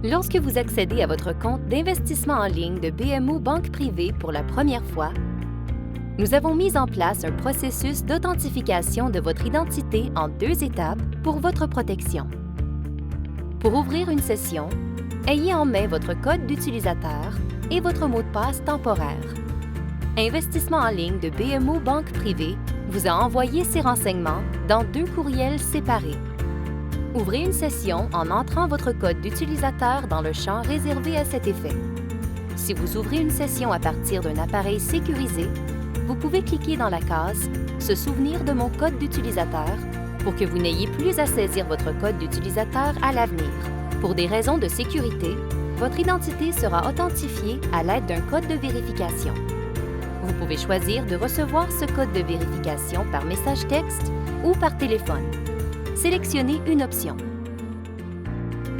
Lorsque vous accédez à votre compte d'investissement en ligne de BMO Banque Privée pour la première fois, nous avons mis en place un processus d'authentification de votre identité en 2 étapes pour votre protection. Pour ouvrir une session, ayez en main votre code d'utilisateur et votre mot de passe temporaire. Investissement en ligne de BMO Banque Privée vous a envoyé ces renseignements dans 2 courriels séparés. Ouvrez une session en entrant votre code d'utilisateur dans le champ réservé à cet effet. Si vous ouvrez une session à partir d'un appareil sécurisé, vous pouvez cliquer dans la case « Se souvenir de mon code d'utilisateur » pour que vous n'ayez plus à saisir votre code d'utilisateur à l'avenir. Pour des raisons de sécurité, votre identité sera authentifiée à l'aide d'un code de vérification. Vous pouvez choisir de recevoir ce code de vérification par message texte ou par téléphone. Sélectionnez une option.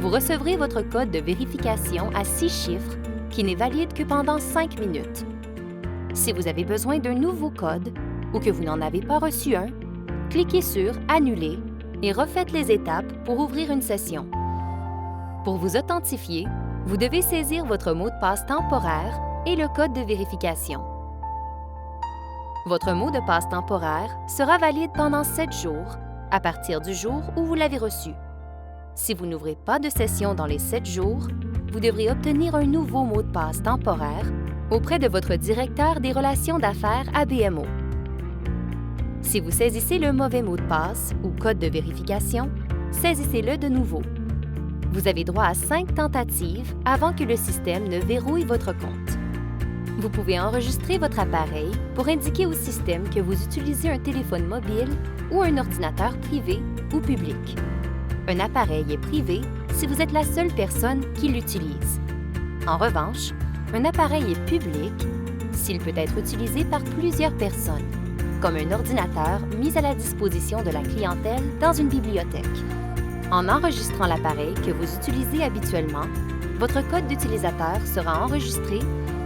Vous recevrez votre code de vérification à 6 chiffres qui n'est valide que pendant 5 minutes. Si vous avez besoin d'un nouveau code ou que vous n'en avez pas reçu un, cliquez sur « Annuler » et refaites les étapes pour ouvrir une session. Pour vous authentifier, vous devez saisir votre mot de passe temporaire et le code de vérification. Votre mot de passe temporaire sera valide pendant 7 jours à partir du jour où vous l'avez reçu. Si vous n'ouvrez pas de session dans les 7 jours, vous devrez obtenir un nouveau mot de passe temporaire auprès de votre directeur des relations d'affaires à BMO. Si vous saisissez le mauvais mot de passe ou code de vérification, saisissez-le de nouveau. Vous avez droit à 5 tentatives avant que le système ne verrouille votre compte. Vous pouvez enregistrer votre appareil pour indiquer au système que vous utilisez un téléphone mobile ou un ordinateur privé ou public. Un appareil est privé si vous êtes la seule personne qui l'utilise. En revanche, un appareil est public s'il peut être utilisé par plusieurs personnes, comme un ordinateur mis à la disposition de la clientèle dans une bibliothèque. En enregistrant l'appareil que vous utilisez habituellement, votre code d'utilisateur sera enregistré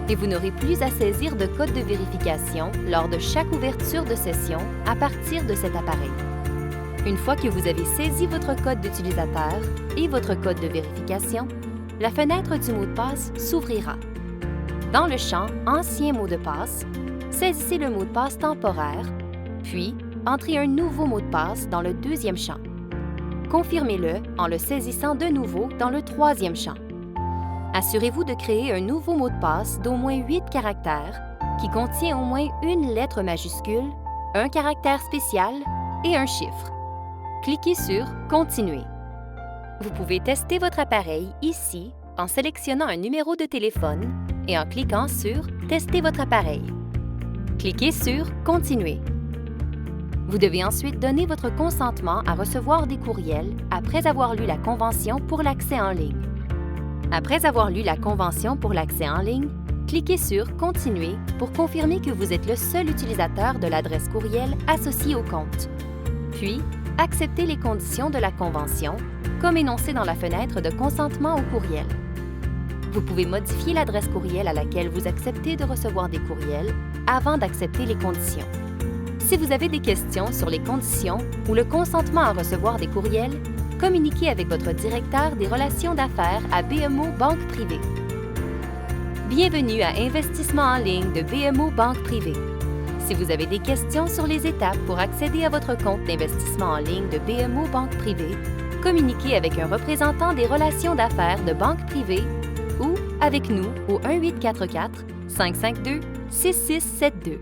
et vous n'aurez plus à saisir de code de vérification lors de chaque ouverture de session à partir de cet appareil. Une fois que vous avez saisi votre code d'utilisateur et votre code de vérification, la fenêtre du mot de passe s'ouvrira. Dans le champ « Ancien mot de passe », saisissez le mot de passe temporaire, puis entrez un nouveau mot de passe dans le 2e champ. Confirmez-le en le saisissant de nouveau dans le 3e champ. Assurez-vous de créer un nouveau mot de passe d'au moins 8 caractères qui contient au moins une lettre majuscule, un caractère spécial et un chiffre. Cliquez sur « Continuer ». Vous pouvez tester votre appareil ici en sélectionnant un numéro de téléphone et en cliquant sur « Tester votre appareil ». Cliquez sur « Continuer ». Vous devez ensuite donner votre consentement à recevoir des courriels après avoir lu la convention pour l'accès en ligne. Après avoir lu la convention pour l'accès en ligne, cliquez sur « Continuer » pour confirmer que vous êtes le seul utilisateur de l'adresse courriel associée au compte. Puis, acceptez les conditions de la convention, comme énoncé dans la fenêtre de consentement au courriel. Vous pouvez modifier l'adresse courriel à laquelle vous acceptez de recevoir des courriels avant d'accepter les conditions. Si vous avez des questions sur les conditions ou le consentement à recevoir des courriels, communiquez avec votre directeur des relations d'affaires à BMO Banque Privée. Bienvenue à Investissement en ligne de BMO Banque Privée. Si vous avez des questions sur les étapes pour accéder à votre compte d'investissement en ligne de BMO Banque Privée, communiquez avec un représentant des relations d'affaires de Banque Privée ou avec nous au 1-844-552-6672.